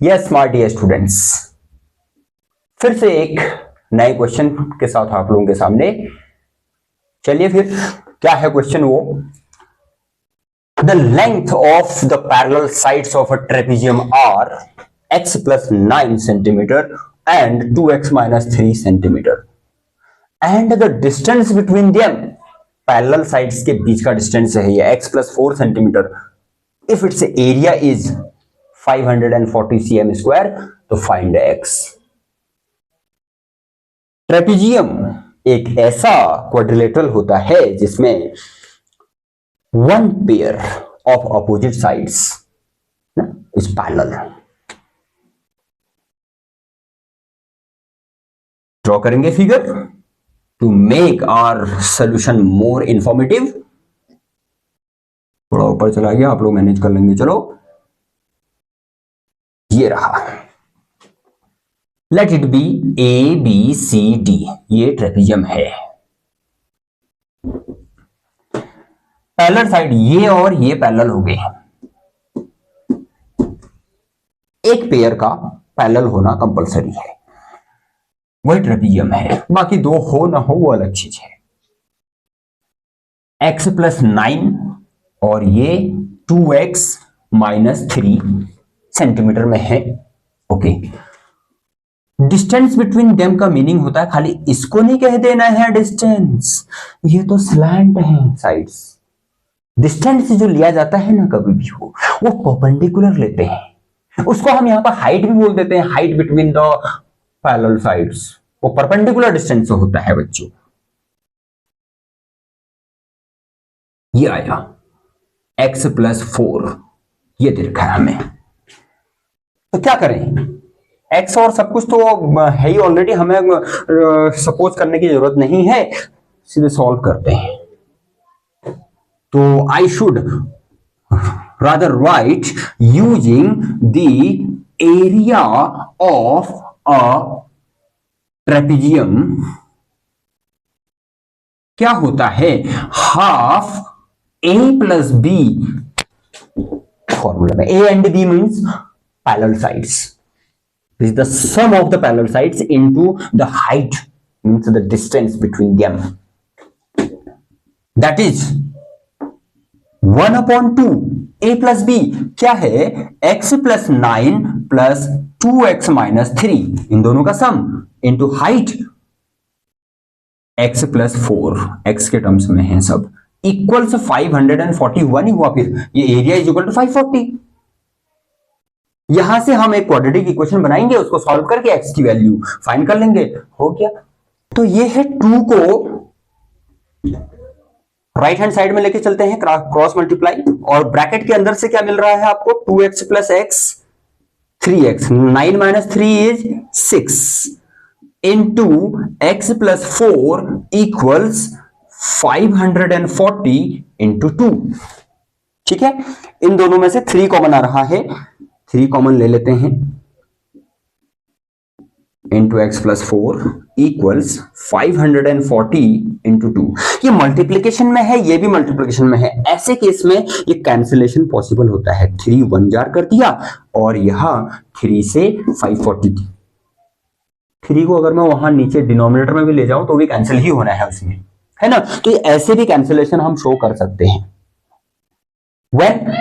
Yes my dear students, फिर से एक नए क्वेश्चन के साथ आप लोगों के सामने। चलिए फिर क्या है क्वेश्चन वो। The length of the parallel sides of a trapezium are x plus 9 centimetre and 2x minus 3 centimetre and the distance between them, parallel sides के बीच का डिस्टेंस है ये x plus 4 centimetre. If its area is 540 cm square, तो find x। Trapezium एक ऐसा quadrilateral होता है जिसमें one pair of opposite sides is parallel. Draw करेंगे figure to make our solution more informative. थोड़ा ऊपर चला गया, आप लोग मैनेज कर लेंगे। चलो ये रहा, let it be A B C D, ये ट्रेपेजियम है। पैरेलल साइड ये और ये पैरेलल हो गए, एक पेयर का पैरेलल होना कंपलसरी है, वही ट्रेपेजियम है। बाकी दो हो ना हो वो अलग चीज है। x plus 9 और ये 2x minus 3 सेंटीमीटर में है। ओके, डिस्टेंस बिटवीन देम का मीनिंग होता है खाली इसको नहीं कह देना है डिस्टेंस, ये तो स्लैंट है साइड्स। डिस्टेंस जो लिया जाता है ना कभी भी हो, वो परपेंडिकुलर लेते हैं, उसको हम यहां पर हाइट भी बोल देते हैं। Height between the parallel sides वो परपेंडिकुलर डिस्टेंस होता है बच्चों। ये आया x plus 4, ये दे रखा है हमें। तो क्या करें, x और सब कुछ तो है ही ऑलरेडी, हमें सपोज करने की जरूरत नहीं है, सीधे सॉल्व करते हैं। तो I should rather write using the area of a trapezium क्या होता है, half a plus b, formula में a and b means parallel sides. This is the sum of the parallel sides into the height, means the distance between them. That is 1/2 a plus b क्या है, x plus 9 plus 2x minus 3, इन दोनों का सम into height x plus 4, x के terms में है सब, equals 541 ही हुआ। फिर ये एरिया इज इक्वल टू 540। यहां से हम एक क्वाड्रेटिक इक्वेशन बनाएंगे, उसको सॉल्व करके x की वैल्यू फाइंड कर लेंगे, हो गया। तो ये है 2 को राइट हैंड साइड में लेके चलते हैं, क्रॉस मल्टीप्लाई, और ब्रैकेट के अंदर से क्या मिल रहा है आपको, 2x plus x 3x, 9 minus 3 is 6 into x plus 4 equals 540 into 2। ठीक है, इन दोनों में से 3 कॉमन आ रहा है, 3 कॉमन ले लेते हैं, into x plus 4 equals 540 into 2। ये मल्टीप्लिकेशन में है, ये भी मल्टीप्लिकेशन में है। ऐसे केस में ये कैंसिलेशन पॉसिबल होता है। 3 1 जार कर दिया और यहां 3 से 540, 3 को अगर मैं वहां नीचे डिनोमिनेटर में भी ले जाऊं तो भी कैंसिल ही होना है उसमें, है ना। तो ये ऐसे भी कैंसिलेशन हम शो कर सकते हैं व्हेन,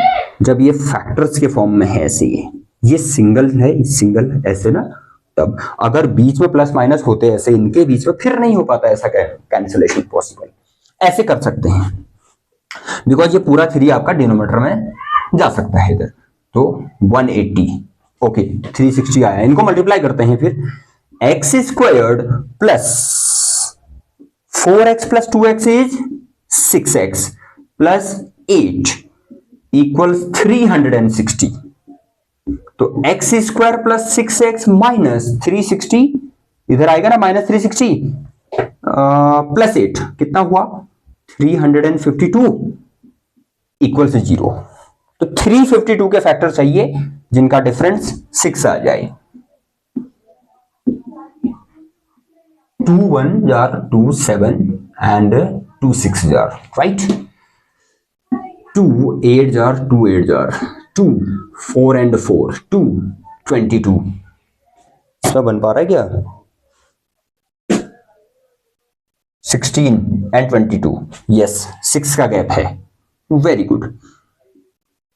जब ये फैक्टर्स के फॉर्म में है। ऐसे ये सिंगल है, सिंगल है ऐसे ना, तब अगर बीच में प्लस माइनस होते ऐसे इनके बीच में, फिर नहीं हो पाता ऐसा कैंसिलेशन पॉसिबल। ऐसे कर सकते हैं बिकॉज ये पूरा 3 आपका डिनोमिनेटर में जा सकता है इधर, तो 180। ओके, 360 आया, इनको मल्टीप्लाई करते हैं फिर, x squared plus 4x plus 2x is 6x plus 8 equals 360। तो x square plus 6x minus 360, इधर आएगा ना माइनस 360 प्लस 8, कितना हुआ 352 इक्वल से 0। तो 352 के फैक्टर चाहिए जिनका डिफरेंस 6 आ जाए। 2 1 jar 2 7 and 2 6 jar, right. 2 8 jar 2 8 jar 2 4 and 4 2 22 इसमें बन पा रहा है क्या? 16 एंड 22, यस 6 का गैप है, very good.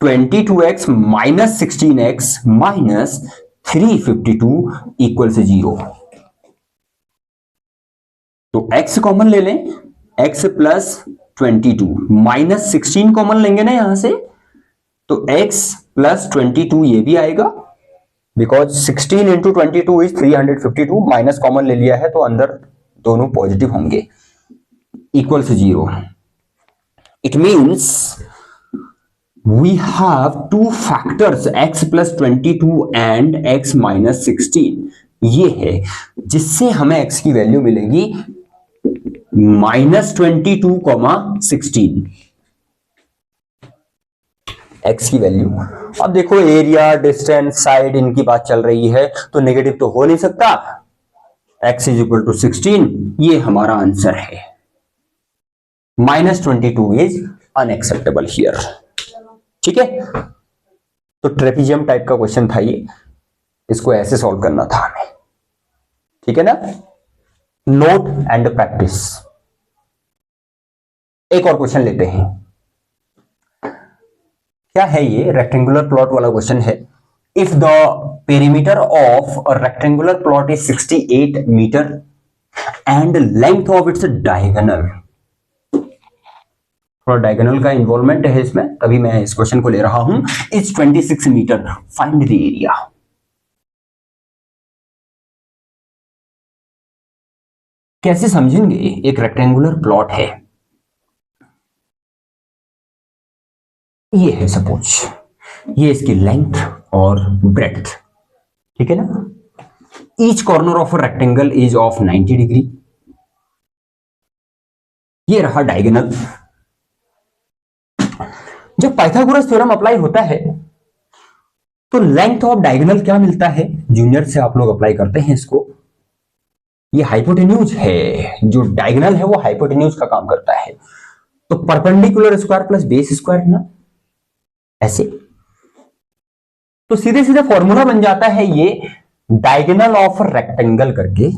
22x minus 16x minus 352 equal से 0। तो x कॉमन ले लें, x प्लस 22 माइनस 16 कॉमन लेंगे ना यहां से, तो x प्लस 22 ये भी आएगा, because 16 into 22 is 352, minus common ले लिया है तो अंदर दोनों पॉजिटिव होंगे, इक्वल से 0। It means we have two factors x plus 22 and x minus 16, ये है जिससे हमें x की वैल्यू मिलेगी -22, 16 x की वैल्यू। अब देखो एरिया, डिस्टेंस, साइड इनकी बात चल रही है तो नेगेटिव तो हो नहीं सकता, x इज इक्वल टू 16, ये हमारा आंसर है। -22 इज अनएक्सेप्टेबल हियर, ठीक है। तो ट्रेपेजियम टाइप का क्वेश्चन था ये, इसको ऐसे सॉल्व करना था हमें, ठीक है ना। Note and practice. एक और क्वेश्चन लेते हैं, क्या है ये? रेक्टेंगुलर प्लॉट वाला क्वेश्चन है। If the perimeter of a rectangular plot is 68 metre and length of its diagonal, थोड़ा डायगोनल का इन्वॉल्वमेंट है इसमें, तभी मैं इस क्वेश्चन को ले रहा हूं, is 26 metre, find the area. कैसे समझेंगे? एक रेक्टेंगुलर प्लॉट है, ये है सपोज, ये इसकी लेंथ और ब्रेड्थ, ठीक है ना। Each corner of a rectangle is of 90 degree, ये रहा डायगोनल। जब पाइथागोरस थ्योरम अप्लाई होता है तो लेंथ ऑफ डायगोनल क्या मिलता है? जूनियर से आप लोग अप्लाई करते हैं इसको, ये हाइपोटेन्यूज है, जो डायगोनल है वो हाइपोटेन्यूज का काम करता है। तो perpendicular square plus base square ना, ऐसे तो सीधे सीधे फॉर्मूला बन जाता है ये डायगोनल ऑफ रेक्टेंगल करके,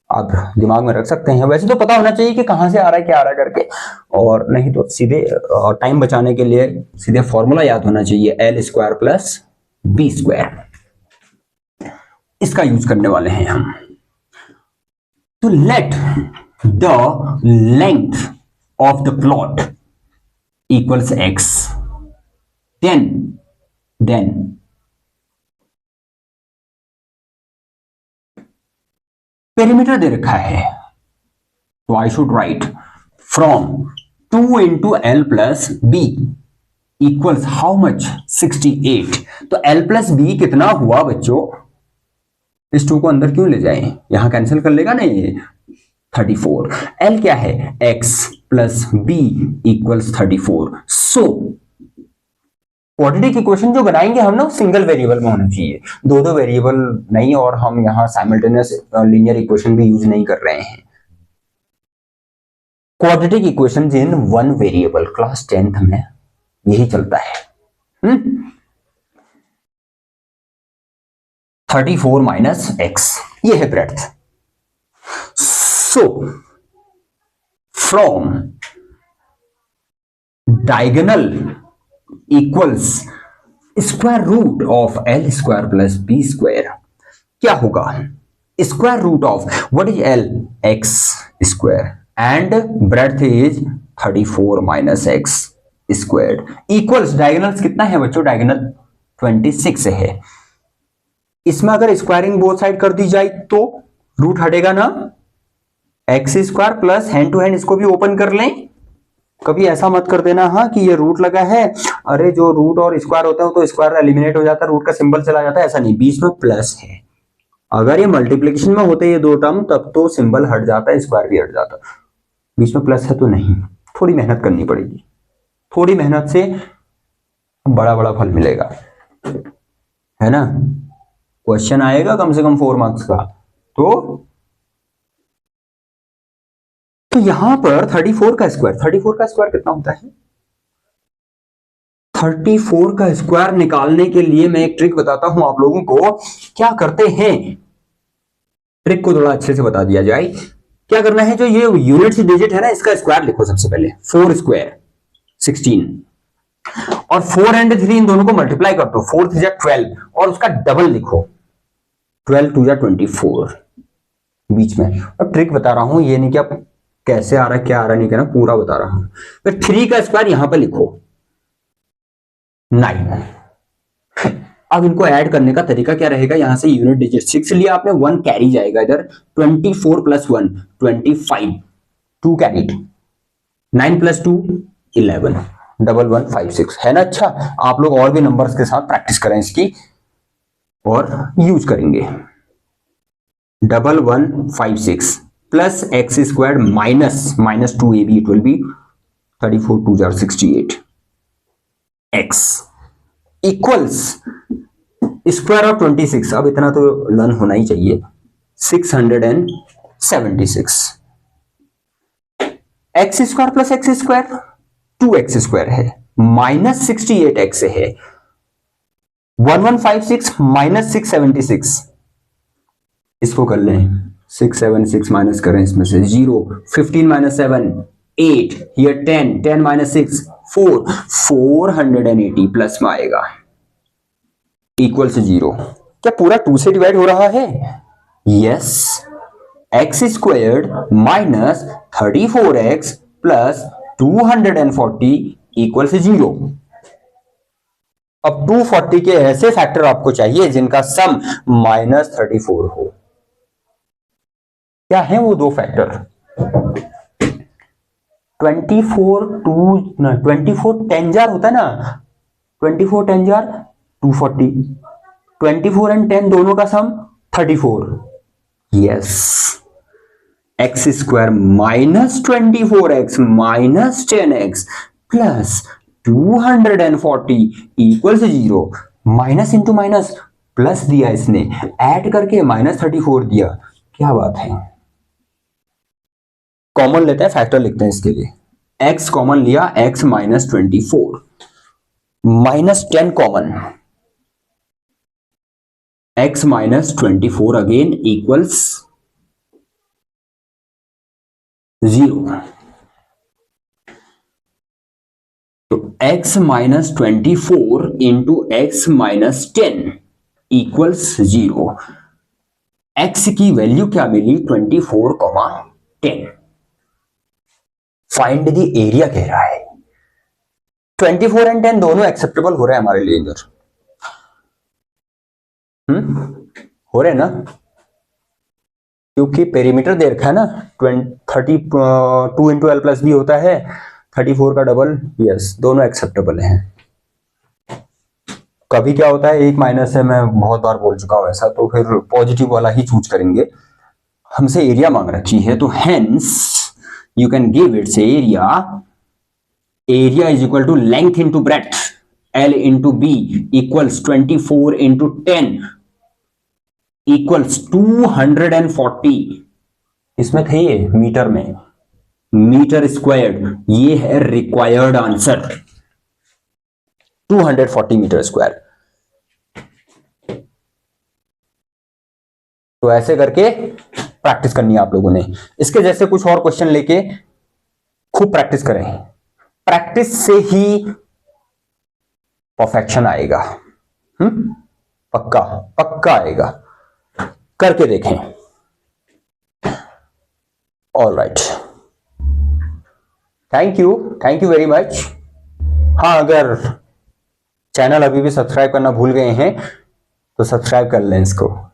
आप दिमाग में रख सकते हैं। वैसे तो पता होना चाहिए कि कहां से आ रहा है क्या आ रहा है करके, और नहीं तो सीधे टाइम बचाने के लिए सीधे फॉर्मूला याद होना चाहिए, L square plus B square, इसका यूज करने वाले हैं हम। तो let the length of the plot equals X, then perimeter दे रखा है, तो I should write from 2 into L plus B equals how much? 68। तो एल प्लस बी कितना हुआ बच्चों? इस 2 को अंदर क्यों ले जाएं, यहां कैंसिल कर लेगा ना ये, 34। एल क्या है? X plus B equals 34। So quadratic equation जो बनाएंगे हम ना, सिंगल वेरिएबल में होना चाहिए, दो वेरिएबल नहीं, और हम यहां साइमल्टेनियस लीनियर इक्वेशन भी यूज नहीं कर रहे हैं। Quadratic equation in one variable, class 10th में यही चलता है। 34 माइनस एक्स, ये है breadth. So from diagonal equals square root of l square plus B square, क्या होगा? Square root of what is l? X square, and breadth is 34 minus x square, equals diagonals कितना है बच्चों? Diagonal 26 है। इसमें अगर स्क्वायरिंग बोथ साइड कर दी जाए तो रूट हटेगा ना, x square plus hand to hand इसको भी ओपन कर लें। कभी ऐसा मत कर देना हाँ कि ये रूट लगा है, अरे जो रूट और स्क्वायर होता है तो स्क्वायर एलिमिनेट हो जाता है, रूट का सिंबल चला जाता है, ऐसा नहीं, बीच में प्लस है। अगर ये मल्टीप्लिकेशन में होते ये दो टर्म तब तो सिंबल हट जाता है, स्क्वायर भी हट जाता, बीच में प्लस है तो नहीं, थोड़ी मेहनत करनी पड़ेगी, थोड़ी मेहनत से बड़ा बड़ा फल मिलेगा, है ना। क्वेश्चन आएगा कम से कम 4 मार्क्स का। तो यहां पर 34 का स्क्वायर कितना होता है? 34 का स्क्वायर निकालने के लिए मैं एक ट्रिक बताता हूं आप लोगों को। क्या करते हैं, ट्रिक को थोड़ा अच्छे से बता दिया जाए। क्या करना है, जो ये यूनिट्स डिजिट है ना, इसका स्क्वायर लिखो सबसे पहले। 4 स्क्वायर 16 और 4 एंड 3 इन दोनों को मल्टीप्लाई कर दो। 4 3 12 और उसका डबल लिखो। 12 2 24 बीच में। और ट्रिक बता रहा हूं, ये नहीं कि आप कैसे आ रहा है क्या आ रहा नहीं कहना, पूरा बता रहा हूं। फिर 3 का स्क्वायर यहां पर लिखो 9। अब इनको ऐड करने का तरीका क्या रहेगा, यहां से यूनिट डिजिट 6 लिया आपने, 1 कैरी जाएगा इधर। 24 प्लस 1 25, 2 कैरीड, 9 प्लस 2 11, 1156 है ना। अच्छा, आप लोग और भी नंबर्स के साथ प्रैक्टिस करें इसकी और यूज करेंगे। 1156 plus x square minus 2ab, it will be 34 2 68 x equals square of 26। अब इतना तो लर्न होना ही चाहिए। 676 x square plus x square 2x square है, माइनस 68x है। 1156 माइनस 676, इसको कर लें। 676 माइनस करें इसमें से 0, 15 माइनस 7 8, हियर 10, 10 माइनस 6 4, 480 प्लस में आएगा इक्वल से 0। क्या पूरा 2 से डिवाइड हो रहा है? Yes. X squared minus 34x plus 240 equal से 0। अब 240 के ऐसे फैक्टर आपको चाहिए जिनका सम माइनस 34 हो। क्या है वो दो फैक्टर? 24 10 जार होता है ना, 24 10 जार 240, 24 एंड 10 दोनों का सम 34। Yes, x square minus 24x minus 10x plus 240 equal से 0। माइनस इंटू माइनस प्लस दिया इसने, ऐड करके माइनस 34 दिया। क्या बात है। कॉमन लेते हैं, फैक्टर लिखते हैं इसके लिए। x कॉमन लिया, x minus 24 minus 10 common, x minus 24 again equals 0। तो x minus 24 into x minus 10 equals 0। x की वैल्यू क्या मिली? 24, 10। फाइंड द एरिया कह रहा है। 24 एंड 10 दोनों एक्सेप्टेबल हो रहे हैं हमारे लिए इधर। हो रहे हैं ना, क्योंकि पेरीमीटर दे रखा है ना। 32 इंटू एल प्लस बी होता है, 34 का डबल। यस, दोनों एक्सेप्टेबल हैं। कभी क्या होता है, एक माइनस है, मैं बहुत बार बोल चुका हूं ऐसा, तो फिर पॉजिटिव वाला ही चूज करेंगे। हमसे एरिया मांग रखी है, तो hence you can give its area is equal to length into breadth, L into B equals 24 into 10 equals 240। इसमें थे ये मीटर में, मीटर स्क्वायर्ड। ये है रिक्वायर्ड आंसर, 240 मीटर स्क्वायर। तो ऐसे करके प्रैक्टिस करनी है आप लोगों ने। इसके जैसे कुछ और क्वेश्चन लेके खूब प्रैक्टिस करें। प्रैक्टिस से ही परफेक्शन आएगा। पक्का पक्का आएगा, करके देखें। Alright, thank you very much. हाँ, अगर चैनल अभी भी सब्सक्राइब करना भूल गए हैं तो सब्सक्राइब कर लें इसको।